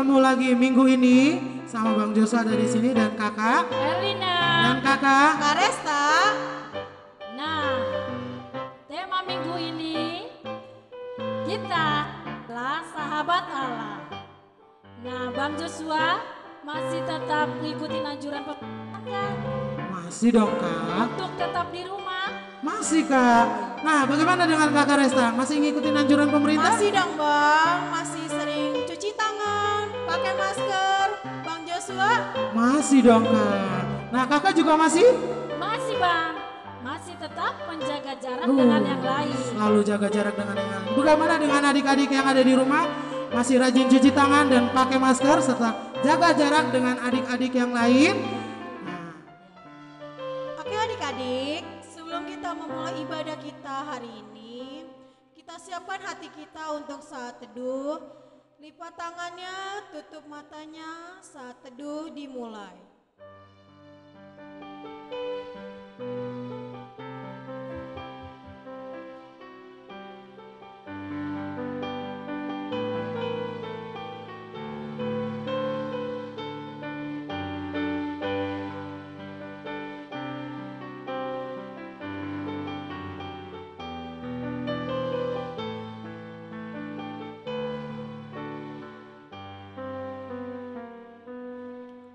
ketemu lagi minggu ini sama Bang Joshua ada di sini dan Kakak Erlina dan Kakak Karesta. Nah, tema minggu ini kita adalah sahabat Allah. Nah, Bang Joshua masih tetap ngikutin anjuran pemerintah masih dong Kak. untuk tetap di rumah. Masih Kak. Nah bagaimana dengan Kakak Resta? Masih ngikutin anjuran pemerintah? Masih dong Bang, masih sering cuci tangan, pakai masker. Bang Joshua, Masih dong Kak. Nah Kakak juga masih? Masih Bang, masih tetap menjaga jarak dengan yang lain. Selalu jaga jarak dengan yang lain. Bagaimana dengan adik-adik yang ada di rumah? Masih rajin cuci tangan dan pakai masker serta jaga jarak dengan adik-adik yang lain? Nah, oke adik-adik, sebelum kita memulai ibadah kita hari ini, kita siapkan hati kita untuk saat teduh. Lipat tangannya, tutup matanya, saat teduh dimulai.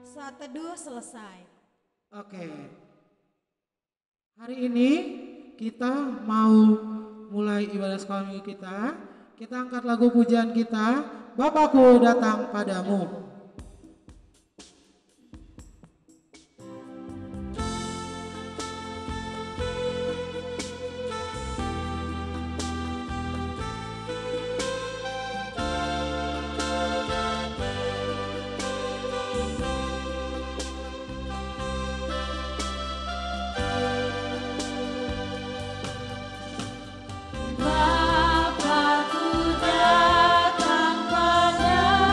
Saat teduh selesai. oke. Hari ini kita mau mulai ibadah sekolah minggu kita. Kita angkat lagu pujian kita. Bapakku datang padamu. Bapakku datang padamu,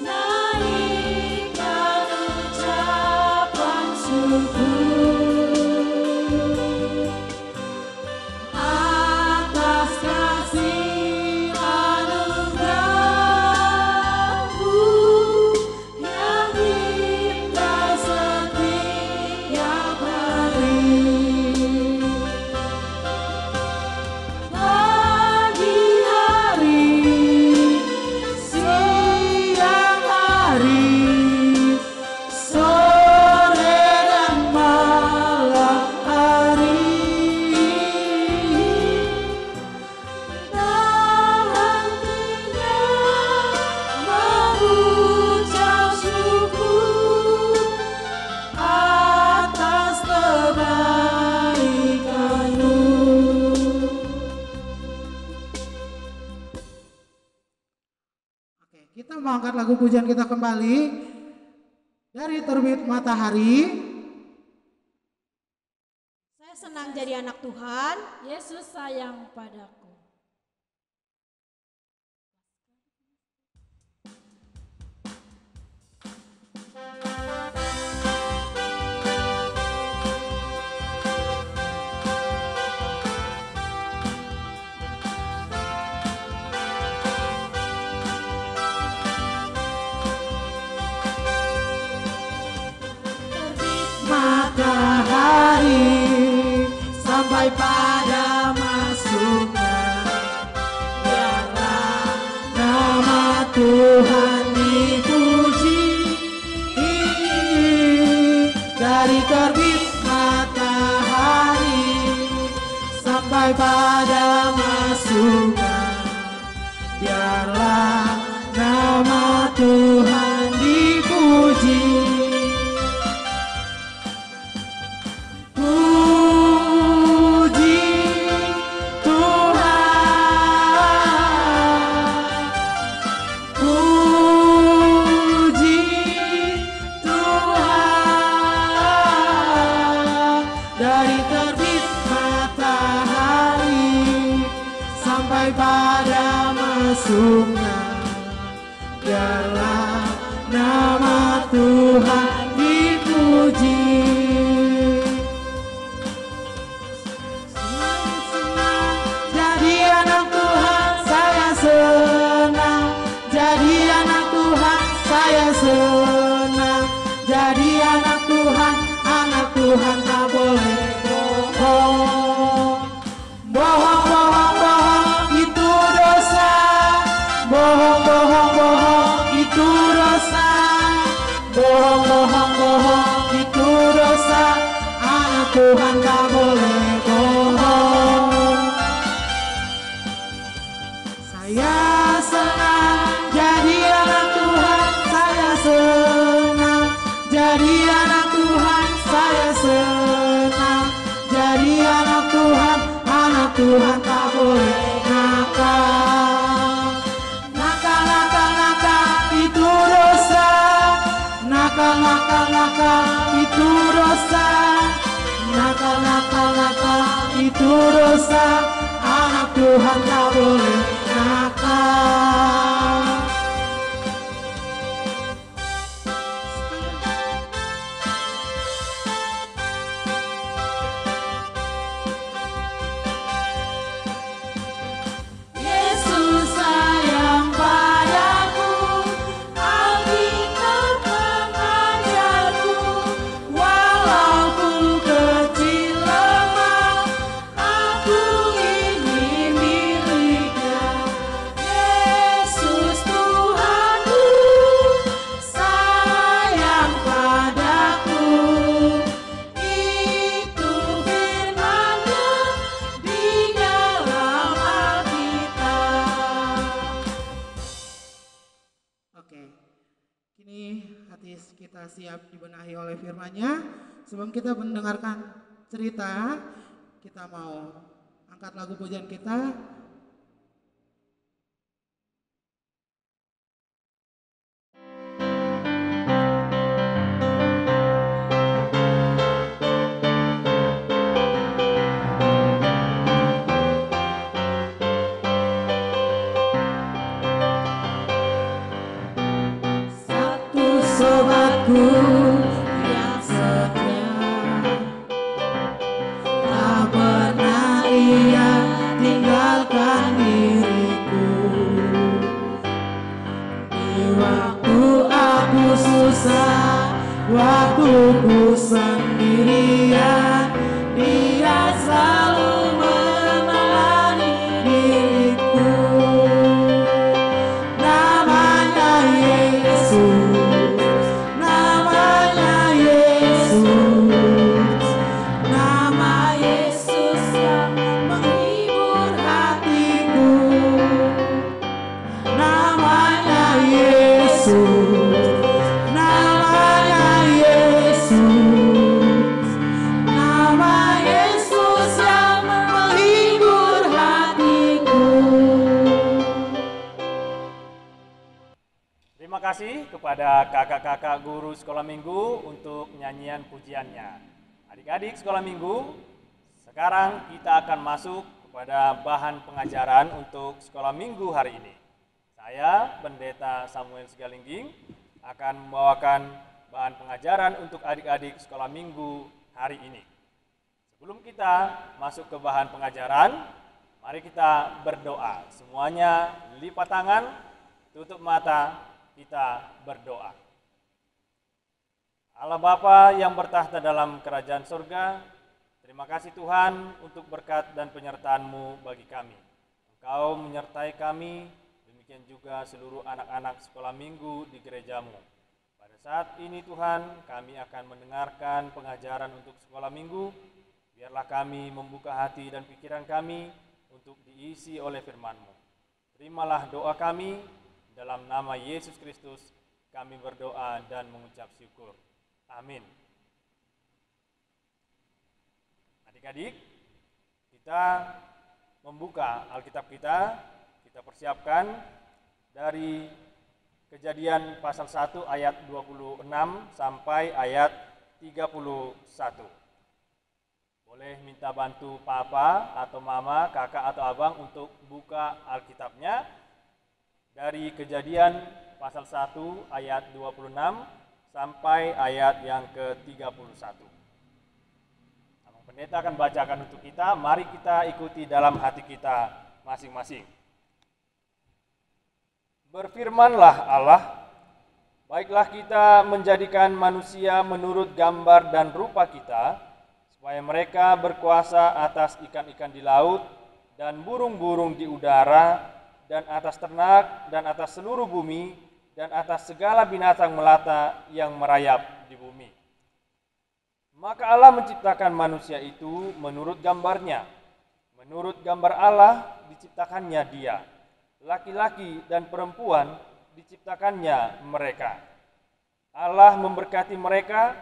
naikkan ucapan syukur atas kasih anugerah-Mu yang indah setiap hari. Pagi hari, Siang hari, sore dan malam hari, tak hentinya mengucap syukur atas kebaikan-Mu. Oke, kita mau angkat lagu pujian kita kembali dari Terbit Matahari. Saya senang jadi anak Tuhan. Yesus sayang padaku. Matahari sampai pada masuknya, biarlah nama Tuhan dipuji. Dari terbit matahari sampai pada masuknya, biarlah nama Tuhan dipuji. Puji Tuhan, puji Tuhan. Dari terbit matahari sampai pada masuknya, biarlah nama Tuhan dipuji. Senang jadi anak Tuhan, saya senang penuh dosa, anak Tuhan tak boleh nakal. Yesus sayang padaku, Alkitab mengajarku, walau ku kecil lemah, aku ini miliknya. Yesus Tuhanku sayang padaku, itu firman-Nya di dalam Alkitab. Oke, kini hati kita siap dibenahi oleh firman-Nya. Sebelum kita mendengarkan cerita, kita mau angkat lagu pujian kita. Satu sobatku yang setia, tak pernah ia tinggalkan diriku. Di waktu aku susah, waktu ku sendirian, dia selalu menemani diriku. Namanya Yesus, namanya Yesus, nama Yesus yang menghibur hatiku. Namanya Yesus, namanya Yesus, nama Yesus yang menghibur hatiku. Terima kasih kepada kakak-kakak guru sekolah minggu untuk nyanyian pujiannya. Adik-adik sekolah minggu, sekarang kita akan masuk kepada bahan pengajaran untuk sekolah minggu hari ini. Saya, Pendeta Samuel Sigalingging, akan membawakan bahan pengajaran untuk adik-adik sekolah minggu hari ini. Sebelum kita masuk ke bahan pengajaran, mari kita berdoa. Semuanya lipat tangan, tutup mata, kita berdoa. Allah Bapa yang bertahta dalam kerajaan surga, terima kasih Tuhan untuk berkat dan penyertaan-Mu bagi kami. Engkau menyertai kami, demikian juga seluruh anak-anak sekolah minggu di gereja-Mu. Pada saat ini Tuhan, kami akan mendengarkan pengajaran untuk sekolah minggu. Biarlah kami membuka hati dan pikiran kami untuk diisi oleh firman-Mu. Terimalah doa kami, dalam nama Yesus Kristus kami berdoa dan mengucap syukur. Amin. Adik-adik, kita membuka Alkitab kita persiapkan dari Kejadian pasal 1 ayat 26 sampai ayat 31. Boleh minta bantu papa atau mama, kakak atau abang untuk buka Alkitabnya dari Kejadian pasal 1 ayat 26 sampai ayat yang ke-31. Abang Pendeta akan bacakan untuk kita, mari kita ikuti dalam hati kita masing-masing. Berfirmanlah Allah, baiklah kita menjadikan manusia menurut gambar dan rupa kita, supaya mereka berkuasa atas ikan-ikan di laut dan burung-burung di udara, dan atas ternak, dan atas seluruh bumi, dan atas segala binatang melata yang merayap di bumi. Maka Allah menciptakan manusia itu menurut gambarnya. Menurut gambar Allah diciptakannya dia. Laki-laki dan perempuan diciptakannya mereka. Allah memberkati mereka,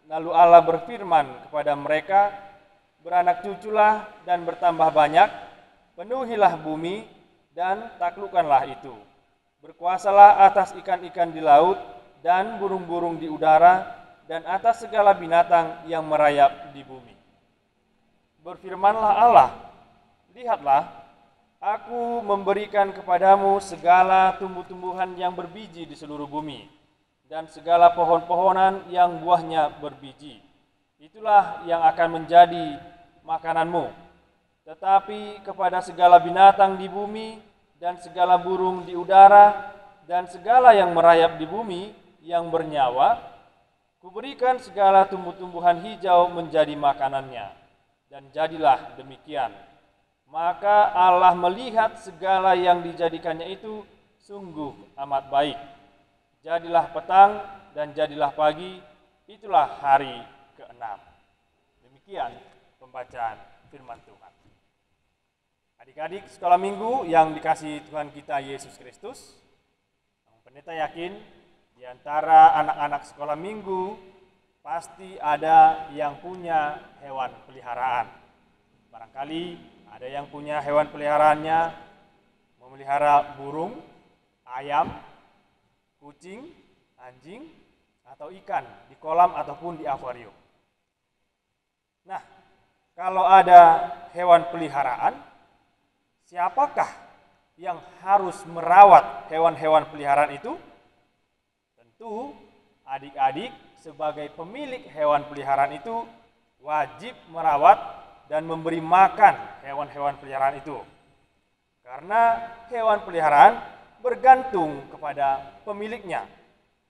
lalu Allah berfirman kepada mereka, beranak cuculah dan bertambah banyak, penuhilah bumi dan taklukkanlah itu. Berkuasalah atas ikan-ikan di laut dan burung-burung di udara dan atas segala binatang yang merayap di bumi. berfirmanlah Allah, lihatlah, aku memberikan kepadamu segala tumbuh-tumbuhan yang berbiji di seluruh bumi, dan segala pohon-pohonan yang buahnya berbiji. Itulah yang akan menjadi makananmu. Tetapi kepada segala binatang di bumi, dan segala burung di udara, dan segala yang merayap di bumi yang bernyawa, kuberikan segala tumbuh-tumbuhan hijau menjadi makanannya. Dan jadilah demikian. Maka Allah melihat segala yang dijadikannya itu sungguh amat baik. Jadilah petang dan jadilah pagi, itulah hari ke-6. Demikian pembacaan firman Tuhan. Adik-adik sekolah minggu yang dikasihi Tuhan kita Yesus Kristus, pendeta yakin di antara anak-anak sekolah minggu pasti ada yang punya hewan peliharaan. Barangkali ada yang punya hewan peliharaannya memelihara burung, ayam, kucing, anjing, atau ikan di kolam ataupun di akuarium. Nah, kalau ada hewan peliharaan, siapakah yang harus merawat hewan-hewan peliharaan itu? Tentu adik-adik sebagai pemilik hewan peliharaan itu wajib merawat dan memberi makan hewan-hewan peliharaan itu. Karena hewan peliharaan bergantung kepada pemiliknya.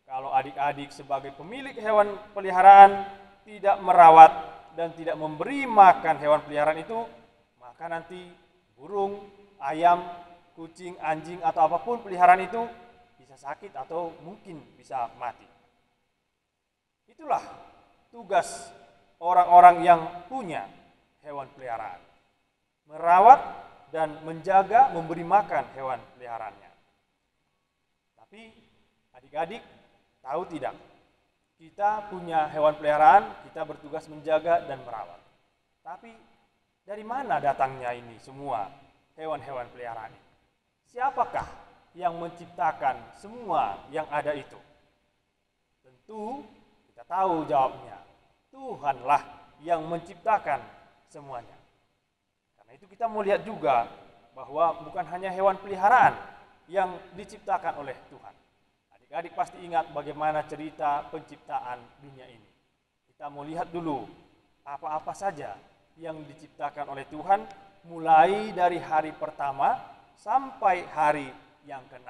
Kalau adik-adik sebagai pemilik hewan peliharaan tidak merawat dan tidak memberi makan hewan peliharaan itu, maka nanti burung, ayam, kucing, anjing, atau apapun peliharaan itu bisa sakit atau mungkin bisa mati. Itulah tugas orang-orang yang punya hewan peliharaan. Merawat dan menjaga, memberi makan hewan peliharaannya. Tapi adik-adik tahu tidak? Kita punya hewan peliharaan, kita bertugas menjaga dan merawat. Tapi dari mana datangnya ini semua hewan-hewan peliharaan ini? Siapakah yang menciptakan semua yang ada itu? Tentu kita tahu jawabnya. Tuhanlah yang menciptakan semuanya. Karena itu kita mau lihat juga bahwa bukan hanya hewan peliharaan yang diciptakan oleh Tuhan. Adik-adik pasti ingat bagaimana cerita penciptaan dunia ini. Kita mau lihat dulu apa-apa saja yang diciptakan oleh Tuhan mulai dari hari pertama sampai hari yang ke-6.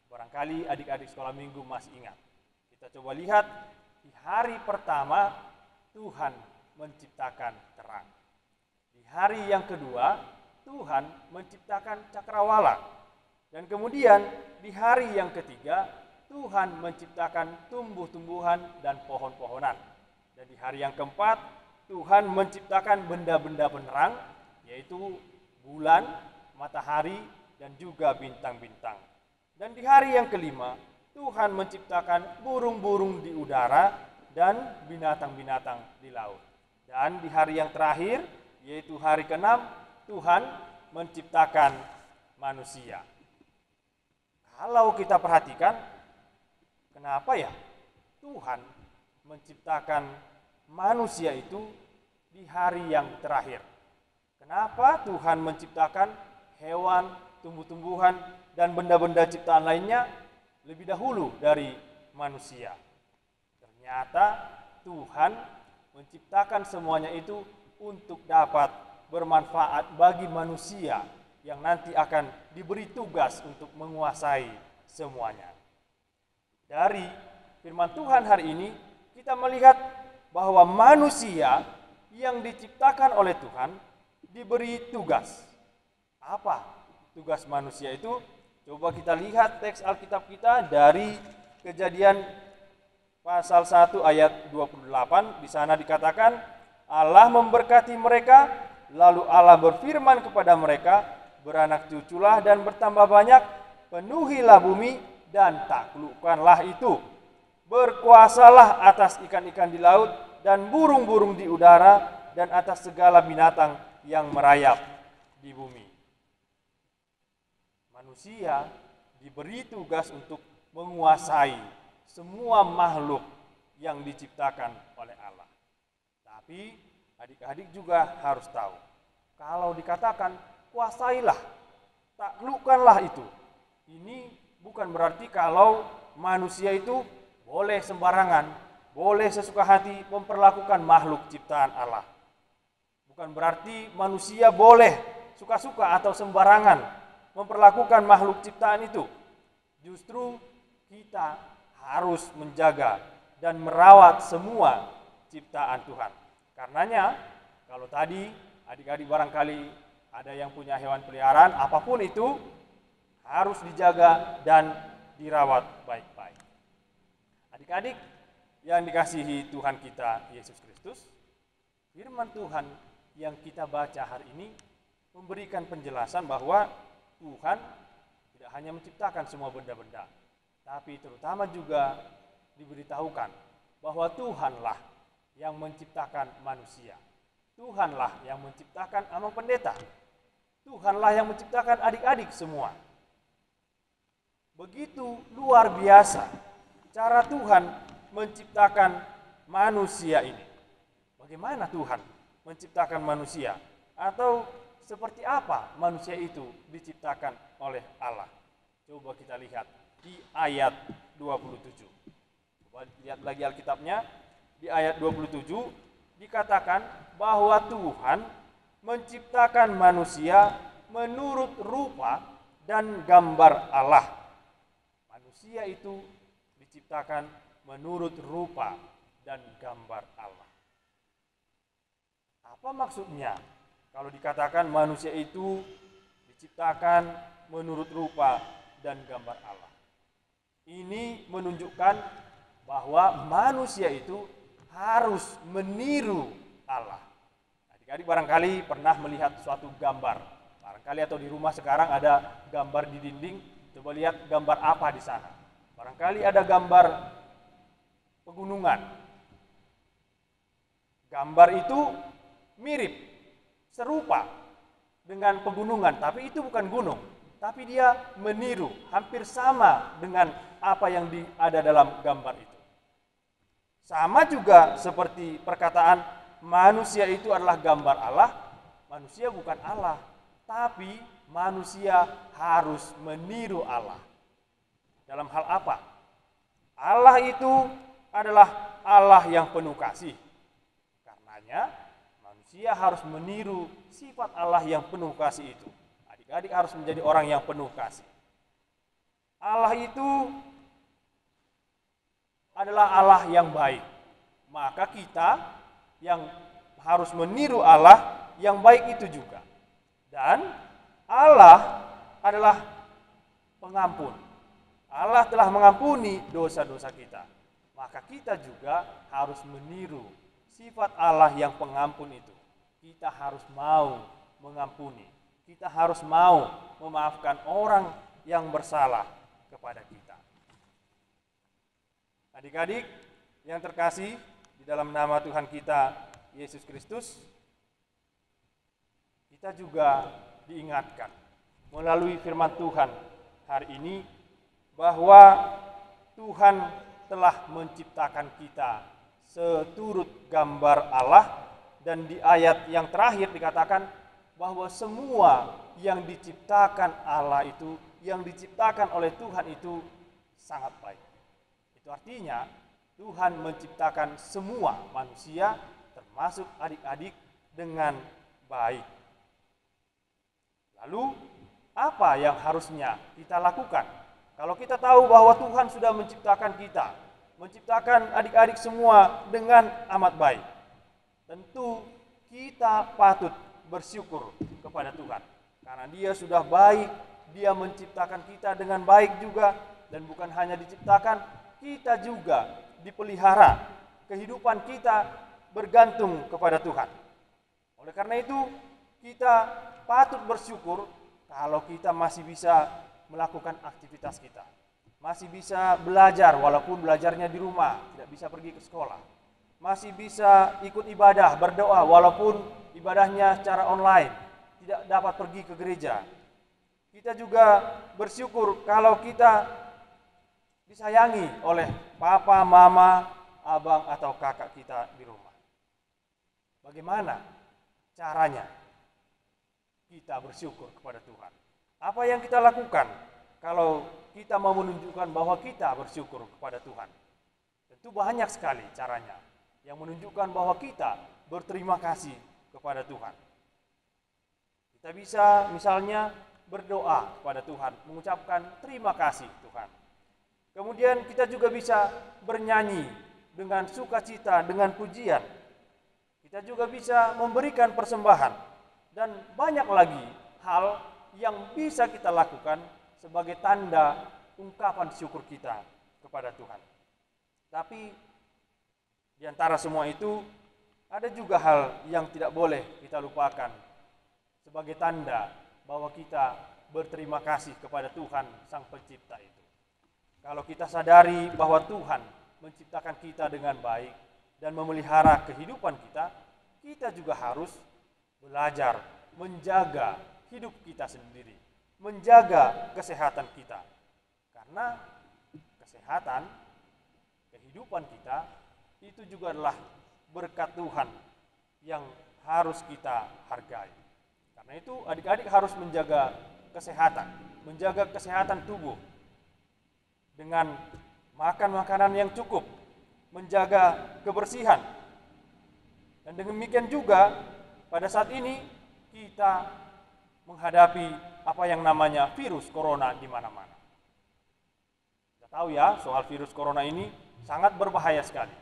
Barangkali adik-adik sekolah minggu masih ingat. Kita coba lihat di hari pertama Tuhan menciptakan terang. Di hari yang kedua Tuhan menciptakan cakrawala. Dan kemudian di hari yang ketiga Tuhan menciptakan tumbuh-tumbuhan dan pohon-pohonan. Dan di hari yang keempat Tuhan menciptakan benda-benda penerang, yaitu bulan, matahari, dan juga bintang-bintang. Dan di hari yang kelima, Tuhan menciptakan burung-burung di udara dan binatang-binatang di laut. Dan di hari yang terakhir, yaitu hari ke-6, Tuhan menciptakan manusia. Kalau kita perhatikan, kenapa ya Tuhan menciptakan manusia itu di hari yang terakhir? Kenapa Tuhan menciptakan hewan, tumbuh-tumbuhan, dan benda-benda ciptaan lainnya lebih dahulu dari manusia? Ternyata Tuhan menciptakan semuanya itu untuk dapat bermanfaat bagi manusia yang nanti akan diberi tugas untuk menguasai semuanya. Dari firman Tuhan hari ini kita melihat bahwa manusia yang diciptakan oleh Tuhan diberi tugas. Apa tugas manusia itu? Coba kita lihat teks Alkitab kita dari Kejadian pasal 1 ayat 28. Di sana dikatakan, Allah memberkati mereka, lalu Allah berfirman kepada mereka, beranak cuculah dan bertambah banyak, penuhilah bumi dan taklukkanlah itu. Berkuasalah atas ikan-ikan di laut dan burung-burung di udara dan atas segala binatang yang merayap di bumi. Manusia diberi tugas untuk menguasai semua makhluk yang diciptakan oleh Allah. Tapi adik-adik juga harus tahu kalau dikatakan kuasailah, taklukkanlah itu. Ini bukan berarti kalau manusia itu boleh sembarangan, boleh sesuka hati memperlakukan makhluk ciptaan Allah. Bukan berarti manusia boleh suka-suka atau sembarangan memperlakukan makhluk ciptaan itu. Justru kita harus menjaga dan merawat semua ciptaan Tuhan. Karenanya, kalau tadi adik-adik barangkali ada yang punya hewan peliharaan, apapun itu harus dijaga dan dirawat baik-baik. Adik-adik yang dikasihi Tuhan kita Yesus Kristus, firman Tuhan yang kita baca hari ini memberikan penjelasan bahwa Tuhan tidak hanya menciptakan semua benda-benda, tapi terutama juga diberitahukan bahwa Tuhanlah yang menciptakan manusia. Tuhanlah yang menciptakan Amang Pendeta. Tuhanlah yang menciptakan adik-adik semua. Begitu luar biasa cara Tuhan menciptakan manusia ini. Bagaimana Tuhan menciptakan manusia? Atau seperti apa manusia itu diciptakan oleh Allah? Coba kita lihat di ayat 27. Coba lihat lagi Alkitabnya. Di ayat 27 dikatakan bahwa Tuhan menciptakan manusia menurut rupa dan gambar Allah. Manusia itu diciptakan menurut rupa dan gambar Allah. Apa maksudnya kalau dikatakan manusia itu diciptakan menurut rupa dan gambar Allah? Ini menunjukkan bahwa manusia itu harus meniru Allah. Adik-adik barangkali pernah melihat suatu gambar. Barangkali atau di rumah sekarang ada gambar di dinding. Coba lihat gambar apa di sana. Barangkali ada gambar pegunungan. Gambar itu mirip, serupa dengan pegunungan, tapi itu bukan gunung. Tapi dia meniru, hampir sama dengan apa yang ada dalam gambar itu. Sama juga seperti perkataan manusia itu adalah gambar Allah. Manusia bukan Allah, tapi manusia harus meniru Allah. Dalam hal apa? Allah itu adalah Allah yang penuh kasih. Karenanya manusia harus meniru sifat Allah yang penuh kasih itu. Adik-adik harus menjadi orang yang penuh kasih. Allah itu adalah Allah yang baik. Maka kita yang harus meniru Allah yang baik itu juga. Dan Allah adalah pengampun. Allah telah mengampuni dosa-dosa kita. Maka kita juga harus meniru sifat Allah yang pengampun itu. Kita harus mau mengampuni. Kita harus mau memaafkan orang yang bersalah kepada kita. Adik-adik yang terkasih di dalam nama Tuhan kita Yesus Kristus, kita juga diingatkan melalui firman Tuhan hari ini bahwa Tuhan telah menciptakan kita seturut gambar Allah, dan di ayat yang terakhir dikatakan bahwa semua yang diciptakan Allah itu, yang diciptakan oleh Tuhan itu sangat baik. Itu artinya Tuhan menciptakan semua manusia termasuk adik-adik dengan baik. Lalu apa yang harusnya kita lakukan? Kalau kita tahu bahwa Tuhan sudah menciptakan kita, menciptakan adik-adik semua dengan amat baik, tentu kita patut bersyukur kepada Tuhan. Karena Dia sudah baik, Dia menciptakan kita dengan baik juga, dan bukan hanya diciptakan, kita juga dipelihara. Kehidupan kita bergantung kepada Tuhan. Oleh karena itu, kita patut bersyukur kalau kita masih bisa melakukan aktivitas kita. Masih bisa belajar walaupun belajarnya di rumah, tidak bisa pergi ke sekolah. Masih bisa ikut ibadah, berdoa walaupun ibadahnya secara online, tidak dapat pergi ke gereja. Kita juga bersyukur kalau kita disayangi oleh papa, mama, abang atau kakak kita di rumah. Bagaimana caranya? kita bersyukur kepada Tuhan? Apa yang kita lakukan kalau kita mau menunjukkan bahwa kita bersyukur kepada Tuhan? Tentu banyak sekali caranya yang menunjukkan bahwa kita berterima kasih kepada Tuhan. Kita bisa misalnya berdoa kepada Tuhan, mengucapkan terima kasih Tuhan. Kemudian kita juga bisa bernyanyi dengan sukacita, dengan pujian. Kita juga bisa memberikan persembahan dan banyak lagi hal yang bisa kita lakukan sebagai tanda ungkapan syukur kita kepada Tuhan. Tapi di antara semua itu ada juga hal yang tidak boleh kita lupakan sebagai tanda bahwa kita berterima kasih kepada Tuhan Sang Pencipta itu. Kalau kita sadari bahwa Tuhan menciptakan kita dengan baik dan memelihara kehidupan kita, kita juga harus belajar menjaga hidup kita sendiri, menjaga kesehatan kita. Karena kesehatan, kehidupan kita itu juga adalah berkat Tuhan yang harus kita hargai. Karena itu adik-adik harus menjaga kesehatan tubuh dengan makan makanan yang cukup, menjaga kebersihan. Dan demikian juga pada saat ini kita menghadapi apa yang namanya virus corona di mana-mana. Kita tahu ya, soal virus corona ini sangat berbahaya sekali.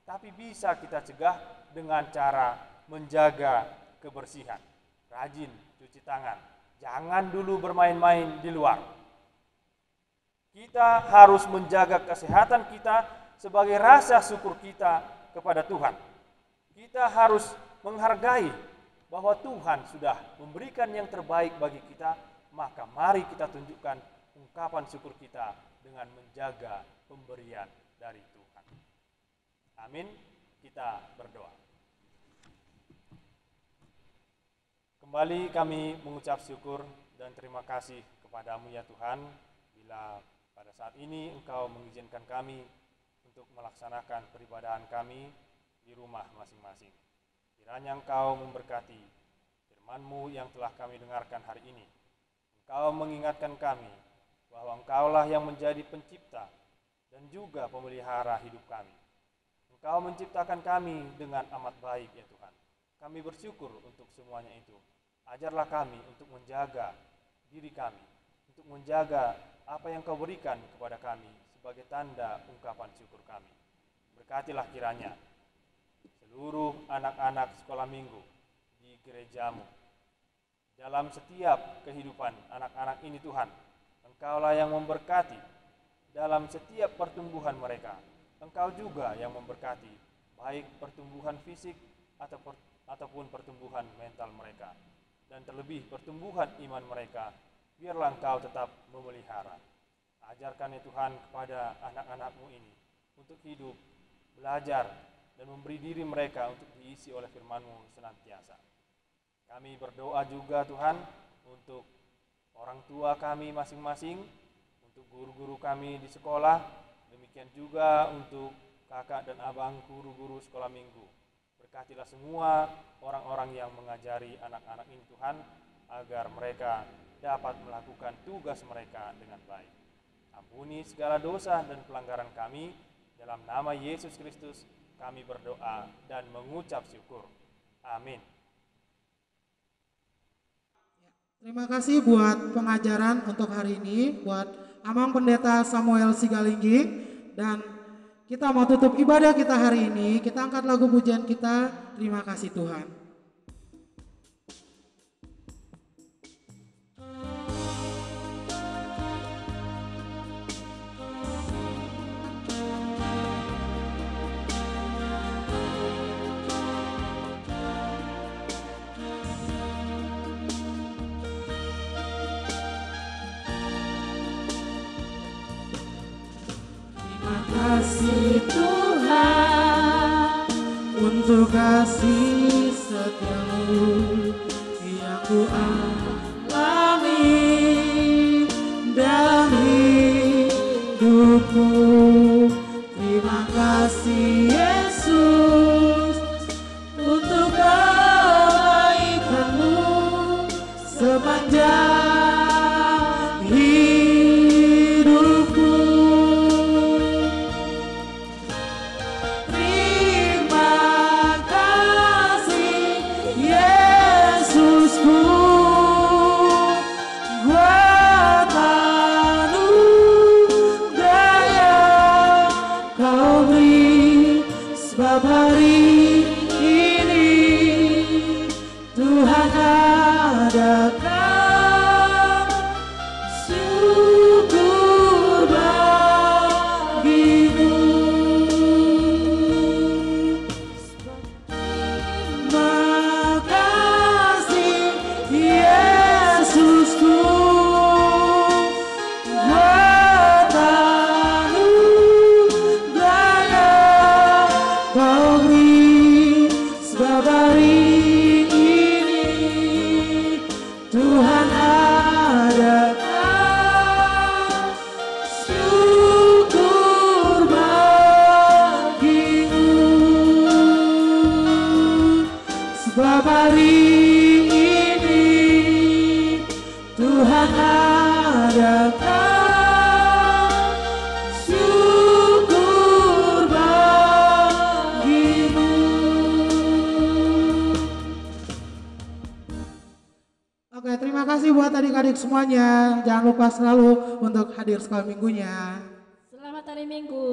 Tapi bisa kita cegah dengan cara menjaga kebersihan. Rajin cuci tangan. Jangan dulu bermain-main di luar. Kita harus menjaga kesehatan kita sebagai rasa syukur kita kepada Tuhan. Kita harus menghargai bahwa Tuhan sudah memberikan yang terbaik bagi kita, maka mari kita tunjukkan ungkapan syukur kita dengan menjaga pemberian dari Tuhan. Amin. Kita berdoa. Kembali kami mengucap syukur dan terima kasih kepadamu ya Tuhan, bila pada saat ini Engkau mengizinkan kami untuk melaksanakan peribadahan kami di rumah masing-masing. Kiranya Engkau memberkati firman-Mu yang telah kami dengarkan hari ini. Engkau mengingatkan kami bahwa Engkaulah yang menjadi pencipta dan juga pemelihara hidup kami. Engkau menciptakan kami dengan amat baik ya Tuhan. Kami bersyukur untuk semuanya itu. Ajarlah kami untuk menjaga diri kami, untuk menjaga apa yang Kau berikan kepada kami sebagai tanda ungkapan syukur kami. Berkatilah kiranya seluruh anak-anak sekolah minggu di gereja-Mu. Dalam setiap kehidupan anak-anak ini Tuhan, Engkaulah yang memberkati dalam setiap pertumbuhan mereka. Engkau juga yang memberkati baik pertumbuhan fisik ataupun pertumbuhan mental mereka. Dan terlebih pertumbuhan iman mereka, biarlah Engkau tetap memelihara. Ajarkan ya Tuhan kepada anak-anak-Mu ini untuk hidup, belajar, dan memberi diri mereka untuk diisi oleh firman-Mu senantiasa. Kami berdoa juga Tuhan untuk orang tua kami masing-masing, untuk guru-guru kami di sekolah, demikian juga untuk kakak dan abang guru-guru sekolah minggu. Berkatilah semua orang-orang yang mengajari anak-anak ini Tuhan, agar mereka dapat melakukan tugas mereka dengan baik. Ampuni segala dosa dan pelanggaran kami, dalam nama Yesus Kristus kami berdoa dan mengucap syukur. Amin. Terima kasih buat pengajaran untuk hari ini, buat Amang Pendeta Samuel Sigalinggi. Dan kita mau tutup ibadah kita hari ini, kita angkat lagu pujian kita, terima kasih Tuhan. Kasih Tuhan untuk kasih setiamu yang ku alami dalam hidupku. Terima kasih Yesus untuk kebaikan-Mu Oke, terima kasih buat adik-adik semuanya. Jangan lupa selalu untuk hadir sekolah minggunya. Selamat hari Minggu.